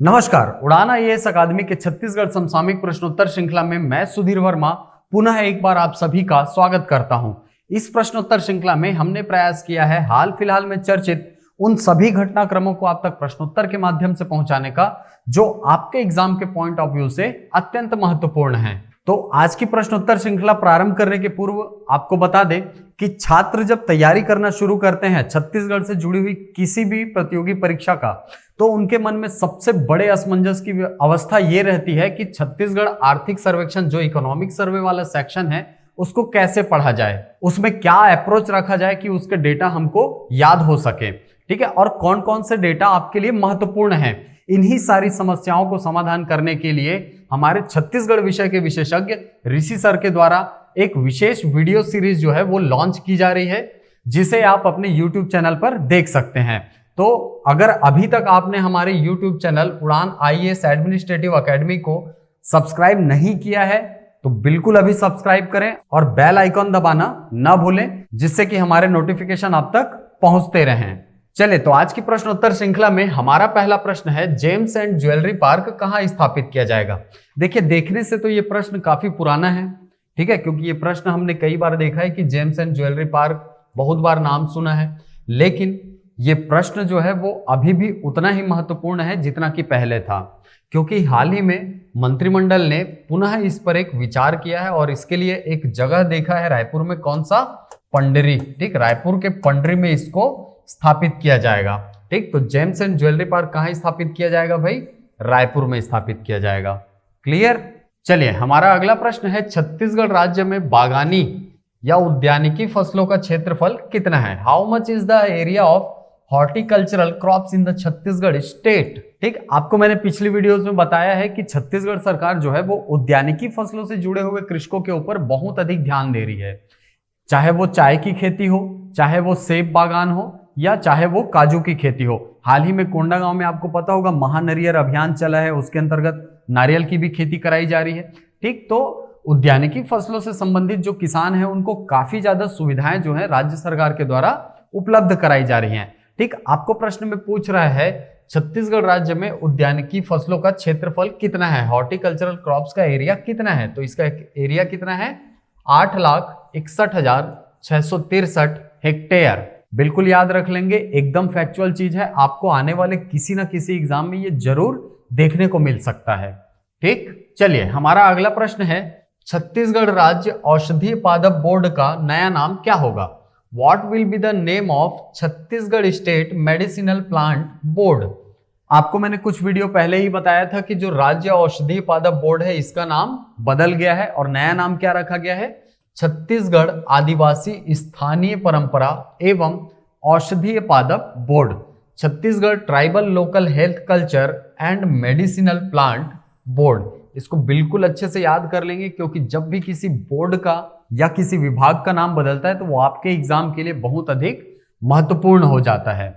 नमस्कार, उड़ान आईएएस अकादमी के छत्तीसगढ़ समसामयिक प्रश्नोत्तर श्रृंखला में मैं सुधीर वर्मा पुनः एक बार आप सभी का स्वागत करता हूं। इस प्रश्नोत्तर श्रृंखला में हमने प्रयास किया है हाल फिलहाल में चर्चित उन सभी घटनाक्रमों को आप तक प्रश्नोत्तर के माध्यम से पहुंचाने का जो आपके एग्जाम के पॉइंट ऑफ व्यू से अत्यंत महत्वपूर्ण है। तो आज की प्रश्नोत्तर श्रृंखला प्रारंभ करने के पूर्व आपको बता दें कि छात्र जब तैयारी करना शुरू करते हैं छत्तीसगढ़ से जुड़ी हुई किसी भी प्रतियोगी परीक्षा का, तो उनके मन में सबसे बड़े असमंजस की अवस्था ये रहती है कि छत्तीसगढ़ आर्थिक सर्वेक्षण जो इकोनॉमिक सर्वे वाला सेक्शन है उसको कैसे पढ़ा जाए, उसमें क्या अप्रोच रखा जाए कि उसके डेटा हमको याद हो सके, ठीक है, और कौन कौन से डेटा आपके लिए महत्वपूर्ण है। इन्हीं सारी समस्याओं को समाधान करने के लिए हमारे छत्तीसगढ़ विषय के विशेषज्ञ ऋषि सर के द्वारा एक विशेष वीडियो सीरीज जो है वो लॉन्च की जा रही है, जिसे आप अपने YouTube चैनल पर देख सकते हैं। तो अगर अभी तक आपने हमारे YouTube चैनल उड़ान आईएएस एडमिनिस्ट्रेटिव अकेडमी को सब्सक्राइब नहीं किया है तो बिल्कुल अभी सब्सक्राइब करें और बेल आइकॉन दबाना ना भूलें, जिससे कि हमारे नोटिफिकेशन आप तक पहुंचते रहें। चलिए, तो आज की प्रश्नोत्तर श्रृंखला में हमारा पहला प्रश्न है, जेम्स एंड ज्वेलरी पार्क कहां स्थापित किया जाएगा। देखिए, देखने से तो ये प्रश्न काफी पुराना है, ठीक है, क्योंकि ये प्रश्न हमने कई बार देखा है कि जेम्स एंड ज्वेलरी पार्क बहुत बार नाम सुना है, लेकिन ये प्रश्न जो है वो अभी भी उतना ही महत्वपूर्ण है जितना कि पहले था, क्योंकि हाल ही में मंत्रिमंडल ने पुनः इस पर एक विचार किया है और इसके लिए एक जगह देखा है रायपुर में, कौन सा, पंडरी, ठीक, रायपुर के पंडरी में इसको स्थापित किया जाएगा। ठीक, तो जेम्स एंड ज्वेलरी पार्क कहां स्थापित किया जाएगा भाई, रायपुर में स्थापित किया जाएगा। क्लियर। चलिए, हमारा अगला प्रश्न है, छत्तीसगढ़ राज्य में बागानी या उद्यानिकी फसलों का क्षेत्रफल कितना है। How much is the area of horticultural crops in the Chhattisgarh state. ठीक, आपको मैंने पिछली वीडियोस में बताया है कि छत्तीसगढ़ सरकार जो है वो उद्यानिकी फसलों से जुड़े हुए कृषकों के ऊपर बहुत अधिक ध्यान दे रही है, चाहे वो चाय की खेती हो, चाहे वो सेब बागान हो, या चाहे वो काजू की खेती हो। हाल ही में कोंडागांव में आपको पता होगा महानरियर अभियान चला है, उसके अंतर्गत नारियल की भी खेती कराई जा रही है। ठीक, तो उद्यानिकी फसलों से संबंधित जो किसान हैं उनको काफी ज्यादा सुविधाएं जो है राज्य सरकार के द्वारा उपलब्ध कराई जा रही हैं। ठीक, आपको प्रश्न में पूछ रहा है छत्तीसगढ़ राज्य में उद्यानिकी फसलों का क्षेत्रफल कितना है, हॉर्टिकल्चरल क्रॉप्स का एरिया कितना है, तो इसका एरिया कितना है, 8,61,663 हेक्टेयर। बिल्कुल याद रख लेंगे, एकदम फैक्चुअल चीज है, आपको आने वाले किसी ना किसी एग्जाम में ये जरूर देखने को मिल सकता है। ठीक, चलिए, हमारा अगला प्रश्न है, छत्तीसगढ़ राज्य औषधीय पादप बोर्ड का नया नाम क्या होगा। What will be the name of Chhattisgarh state medicinal plant board. आपको मैंने कुछ वीडियो पहले ही बताया था कि जो राज्य औषधीय पादप बोर्ड है इसका नाम बदल गया है और नया नाम क्या रखा गया है, छत्तीसगढ़ आदिवासी स्थानीय परंपरा एवं औषधीय पादप board, Chhattisgarh tribal local health culture and medicinal plant board. इसको बिल्कुल अच्छे से याद कर लेंगे, क्योंकि जब भी किसी बोर्ड का या किसी विभाग का नाम बदलता है तो वो आपके एग्जाम के लिए बहुत अधिक महत्वपूर्ण हो जाता है।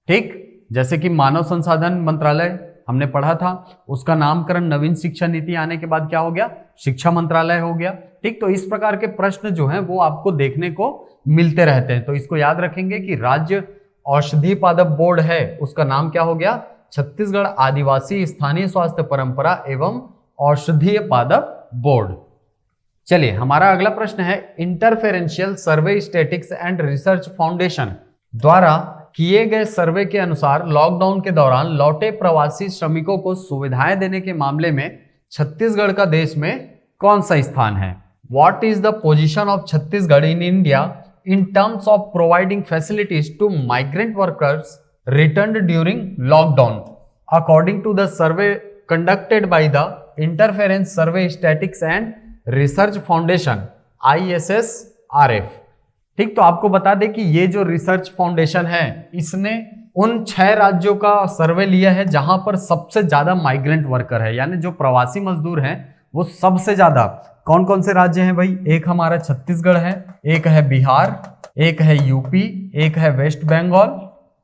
ठीक, जैसे कि मानव संसाधन मंत्रालय हमने पढ़ा था, उसका नामकरण नवीन शिक्षा नीति आने के बाद क्या हो गया, शिक्षा मंत्रालय हो गया। ठीक, तो इस प्रकार के प्रश्न जो हैं वो आपको देखने को मिलते रहते हैं, तो इसको याद रखेंगे कि राज्य औषधीय पादप बोर्ड है उसका नाम क्या हो गया, छत्तीसगढ़ आदिवासी स्थानीय स्वास्थ्य परंपरा एवं औषधीय पादप बोर्ड। चलिए, हमारा अगला प्रश्न है, इंटरफेरेंशियल सर्वे स्टैटिस्टिक्स एंड रिसर्च फाउंडेशन द्वारा किए गए सर्वे के अनुसार लॉकडाउन के दौरान लौटे प्रवासी श्रमिकों को सुविधाएं देने के मामले में छत्तीसगढ़ का देश में कौन सा स्थान है। What is the position of Chhattisgarh in India in terms of providing facilities to migrant workers returned during lockdown according to the survey conducted by the interference survey statistics and research foundation ISSRF। ठीक, तो आपको बता दें कि ये जो research foundation है इसने उन 6 राज्यों का सर्वे लिया है जहां पर सबसे ज्यादा माइग्रेंट वर्कर है, यानी जो प्रवासी मजदूर हैं वो सबसे ज्यादा। कौन कौन से राज्य हैं भाई, एक हमारा छत्तीसगढ़ है, एक है बिहार, एक है यूपी, एक है वेस्ट बंगाल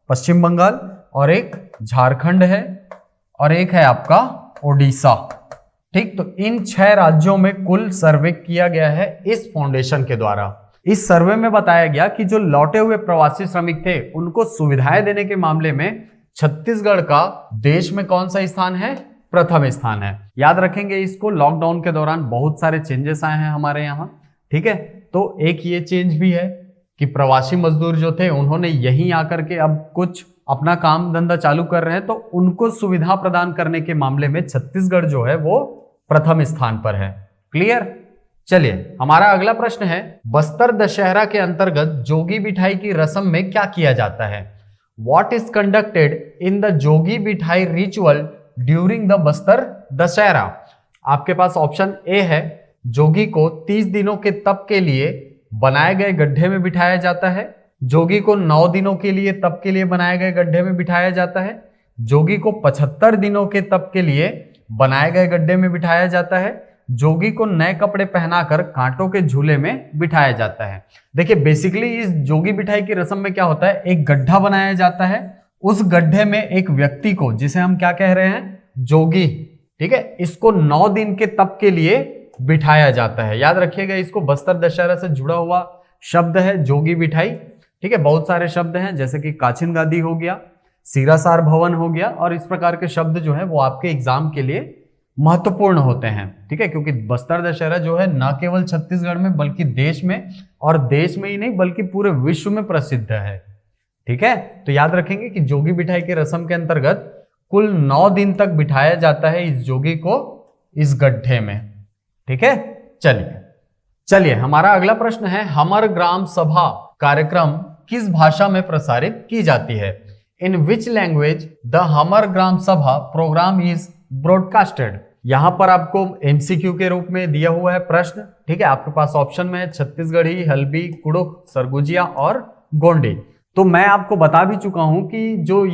पश्चिम बंगाल, और एक झारखंड है, और एक है आपका ओडिशा। ठीक, तो इन 6 राज्यों में कुल सर्वे किया गया है इस फाउंडेशन के द्वारा। इस सर्वे में बताया गया कि जो लौटे हुए प्रवासी श्रमिक थे उनको सुविधाएं देने के मामले में छत्तीसगढ़ का देश में कौन सा स्थान है? प्रथम स्थान है। याद रखेंगे इसको। लॉकडाउन के दौरान बहुत सारे चेंजेस आए हैं हमारे यहाँ, ठीक है। तो एक ये चेंज भी है कि प्रवासी मजदूर जो थे उन्होंने यहीं आकर के अब कुछ अपना काम धंधा चालू कर रहे हैं, तो उनको सुविधा प्रदान करने के मामले में छत्तीसगढ़ जो है वो प्रथम स्थान पर है। क्लियर? चलिए हमारा अगला प्रश्न है, बस्तर दशहरा के अंतर्गत जोगी बिठाई की रस्म में क्या किया जाता है? What is conducted in the जोगी बिठाई ritual during the Bastar Dussehra? आपके पास ऑप्शन ए है, जोगी को 30 दिनों के तप के लिए बनाए गए गड्ढे में बिठाया जाता है। जोगी को 9 दिनों के लिए तप के लिए बनाए गए गड्ढे में बिठाया जाता है। जोगी को 75 दिनों के तप के लिए बनाए गए गड्ढे में बिठाया जाता है। जोगी को नए कपड़े पहनाकर कांटों के झूले में बिठाया जाता है। देखिए बेसिकली इस जोगी बिठाई की रस्म में क्या होता है, एक गड्ढा बनाया जाता है, उस गड्ढे में एक व्यक्ति को, जिसे हम क्या कह रहे हैं, जोगी, ठीक है, इसको 9 दिन के तप के लिए बिठाया जाता है। याद रखिएगा इसको, बस्तर दशहरा से जुड़ा हुआ शब्द है जोगी बिठाई, ठीक है। बहुत सारे शब्द हैं जैसे कि काचिन गादी हो गया, सीरासार भवन हो गया, और इस प्रकार के शब्द जो है वो आपके एग्जाम के लिए महत्वपूर्ण होते हैं, ठीक है। क्योंकि बस्तर दशहरा जो है न केवल छत्तीसगढ़ में बल्कि देश में, और देश में ही नहीं बल्कि पूरे विश्व में प्रसिद्ध है, ठीक है। तो याद रखेंगे कि जोगी बिठाई के रस्म के अंतर्गत कुल 9 दिन तक बिठाया जाता है इस जोगी को इस गड्ढे में, ठीक है। चलिए हमारा अगला प्रश्न है, हमर ग्राम सभा कार्यक्रम किस भाषा में प्रसारित की जाती है? इन विच लैंग्वेज द हमर ग्राम सभा प्रोग्राम इज ब्रॉडकास्टेड? यहां पर आपको एमसीक्यू के रूप में दिया हुआ है प्रश्न, ठीक है। आपके पास ऑप्शन में है छत्तीसगढ़ी, हल्बी, कुड़ुख, सरगुजिया और गोंडी। तो मैं आपको बता भी चुका हूं कि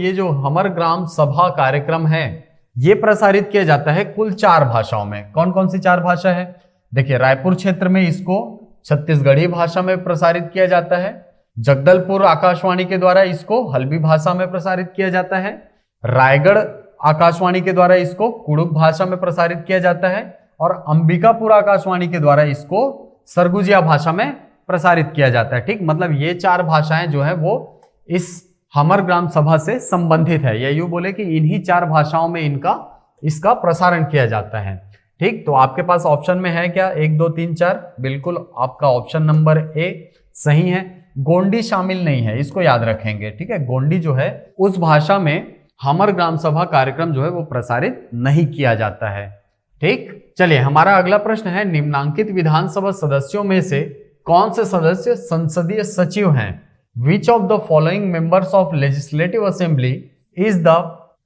ये जो हमर ग्राम सभा कार्यक्रम है ये प्रसारित किया जाता है कुल 4 भाषाओं में। कौन कौन सी 4 भाषा है? देखिए रायपुर क्षेत्र में इसको छत्तीसगढ़ी भाषा में प्रसारित किया जाता है, जगदलपुर आकाशवाणी के द्वारा इसको हल्बी भाषा में प्रसारित किया जाता है, रायगढ़ आकाशवाणी के द्वारा इसको कुड़ुक भाषा में प्रसारित किया जाता है, और अंबिकापुर आकाशवाणी के द्वारा इसको सरगुजिया भाषा में प्रसारित किया जाता है, ठीक। मतलब ये 4 भाषाएं जो है वो इस हमर ग्राम सभा से संबंधित है, या यूं बोले कि इन्हीं 4 भाषाओं में इसका प्रसारण किया जाता है, ठीक। तो आपके पास ऑप्शन में है क्या 1 2 3 4? बिल्कुल आपका ऑप्शन नंबर ए सही है। गोंडी शामिल नहीं है, इसको याद रखेंगे, ठीक है। गोंडी जो है उस भाषा में हमर ग्राम सभा कार्यक्रम जो है वो प्रसारित नहीं किया जाता है, ठीक। चलिए हमारा अगला प्रश्न है, निम्नांकित विधानसभा सदस्यों में से कौन से सदस्य संसदीय सचिव हैं? Which of the following members of legislative assembly is the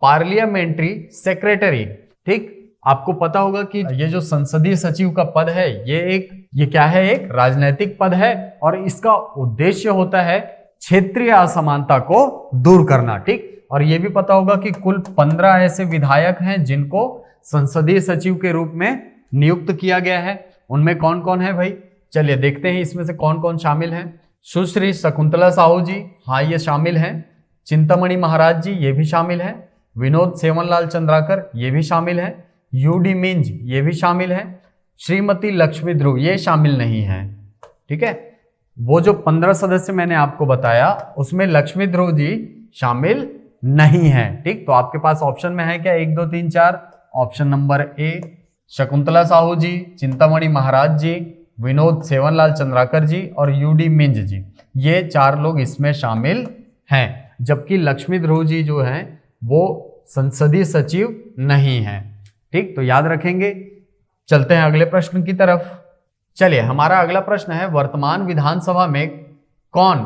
parliamentary secretary? ठीक, आपको पता होगा कि ये जो संसदीय सचिव का पद है ये क्या है, एक राजनैतिक पद है, और इसका उद्देश्य होता है क्षेत्रीय असमानता को दूर करना, ठीक। और ये भी पता होगा कि कुल 15 ऐसे विधायक हैं जिनको संसदीय सचिव के रूप में नियुक्त किया गया है। उनमें कौन कौन है भाई? चलिए देखते हैं इसमें से कौन कौन शामिल हैं। सुश्री शकुंतला साहू जी, हाँ ये शामिल हैं। चिंतामणि महाराज जी, ये भी शामिल हैं। विनोद सेवनलाल चंद्राकर, ये भी शामिल हैं। यूडी मिंज, ये भी शामिल हैं। श्रीमती लक्ष्मी ध्रुव, ये शामिल नहीं है, ठीक है। वो जो 15 सदस्य मैंने आपको बताया उसमें लक्ष्मी ध्रुव जी शामिल नहीं है, ठीक। तो आपके पास ऑप्शन में है क्या 1 2 3 4? Option number A Shakuntala Sahu ji, Chintamani Maharaj ji, Vinod Sewanlal Chandrakar ji और यूडी मिंज जी, ये 4 लोग इसमें शामिल हैं, जबकि लक्ष्मी ध्रुव जी जो हैं वो संसदीय सचिव नहीं हैं, ठीक। तो याद रखेंगे। चलते हैं अगले प्रश्न की तरफ। चलिए हमारा अगला प्रश्न है, वर्तमान विधानसभा में कौन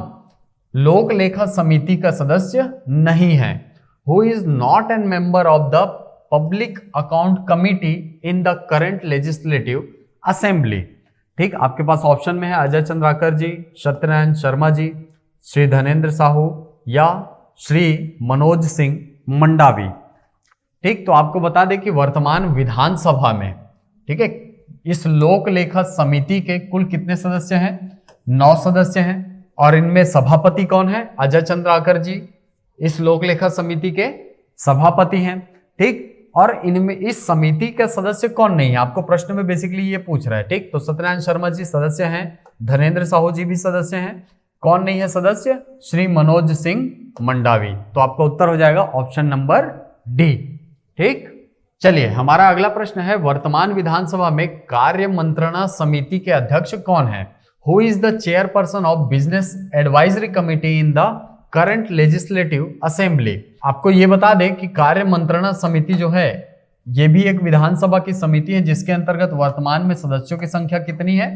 लोक लेखा समिति का सदस्य नहीं है? Who is not an member of the public account committee in the current legislative assembly? ठीक, आपके पास ऑप्शन में है अजय चंद्राकर जी, सत्यनारायण शर्मा जी, श्री धनेन्द्र साहू या श्री मनोज सिंह मंडावी। ठीक, तो आपको बता दें कि वर्तमान विधानसभा में, ठीक है, इस लोक लेखा समिति के कुल कितने सदस्य हैं? 9 सदस्य हैं, और इनमें सभापति कौन है? अजय चंद्राकर जी इस लोक लेखा समिति के सभापति हैं, ठीक। और इनमें इस समिति के सदस्य कौन नहीं है? आपको प्रश्न में बेसिकली ये पूछ रहा है, ठीक। तो सत्यनारायण शर्मा जी सदस्य हैं, धनेन्द्र साहू जी भी सदस्य हैं। कौन नहीं है सदस्य? श्री मनोज सिंह मंडावी। तो आपका उत्तर हो जाएगा ऑप्शन नंबर डी। ठीक, चलिए हमारा अगला प्रश्न है, वर्तमान विधानसभा में कार्य मंत्रणा समिति के अध्यक्ष कौन है? Who is the chairperson of business advisory committee in the current legislative assembly? आपको ये बता दें कि कार्य मंत्रणा समिति जो है ये भी एक विधानसभा की समिति है जिसके अंतर्गत वर्तमान में सदस्यों की संख्या कितनी है?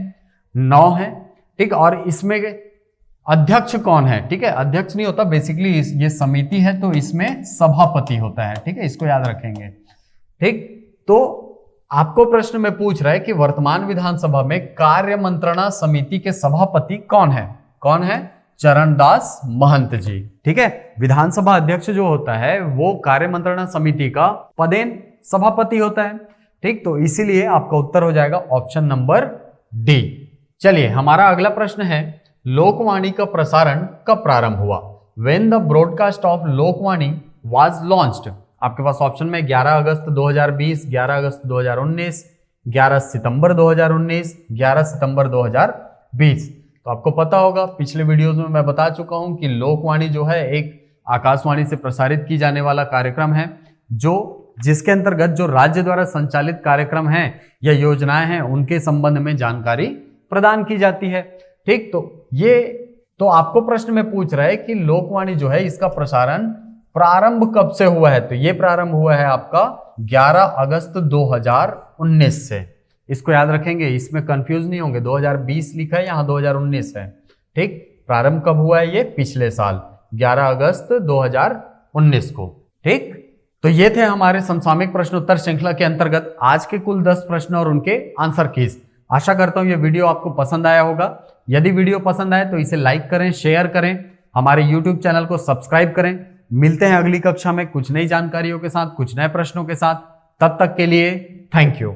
9 है। ठीक, और इसमें अध्यक्ष कौन है? ठीक है, अध्यक्ष नहीं होता, बेसिकली ये समिति है तो इसमें सभापति होता है। ठीक है, इसको याद रखेंगे। ठीक, तो आपको प्रश्न में पूछ रहा है कि वर्तमान विधानसभा में कार्य मंत्रणा समिति के सभापति कौन है? कौन है? चरणदास महंत जी। ठीक है, विधानसभा अध्यक्ष जो होता है वो कार्य मंत्रणा समिति का पदेन सभापति होता है। ठीक, तो इसीलिए आपका उत्तर हो जाएगा ऑप्शन नंबर डी। चलिए हमारा अगला प्रश्न है, लोकवाणी का प्रसारण कब प्रारंभ हुआ? When the broadcast of Lokvani was launched? आपके पास ऑप्शन में 11 अगस्त 2020, 11 अगस्त 2019, 11 सितंबर 2019, 11 सितंबर 2020। तो आपको पता होगा, पिछले वीडियोस में मैं बता चुका हूं कि लोकवाणी जो है एक आकाशवाणी से प्रसारित की जाने वाला कार्यक्रम है जिसके अंतर्गत जो राज्य द्वारा संचालित कार्यक्रम हैं या योजनाएं हैं उनके संबंध में जानकारी प्रदान की जाती है। ठीक, तो आपको प्रश्न में पूछ रहा है कि लोकवाणी जो है इसका प्रसारण प्रारंभ कब से हुआ है? तो ये प्रारंभ हुआ है आपका 11 अगस्त 2019 से। इसको याद रखेंगे, इसमें कंफ्यूज नहीं होंगे, 2020 लिखा है, यहाँ 2019 है। ठीक, प्रारंभ कब हुआ है? ये पिछले साल 11 अगस्त 2019 को। ठीक, तो ये थे हमारे समसामयिक प्रश्नोत्तर श्रृंखला के अंतर्गत आज के कुल 10 प्रश्न और उनके आंसर कीज। आशा करता हूं ये वीडियो आपको पसंद आया होगा। यदि वीडियो पसंद आए तो इसे लाइक करें, शेयर करें, हमारे YouTube चैनल को सब्सक्राइब करें। मिलते हैं अगली कक्षा में कुछ नई जानकारियों के साथ, कुछ नए प्रश्नों के साथ। तब तक के लिए थैंक यू।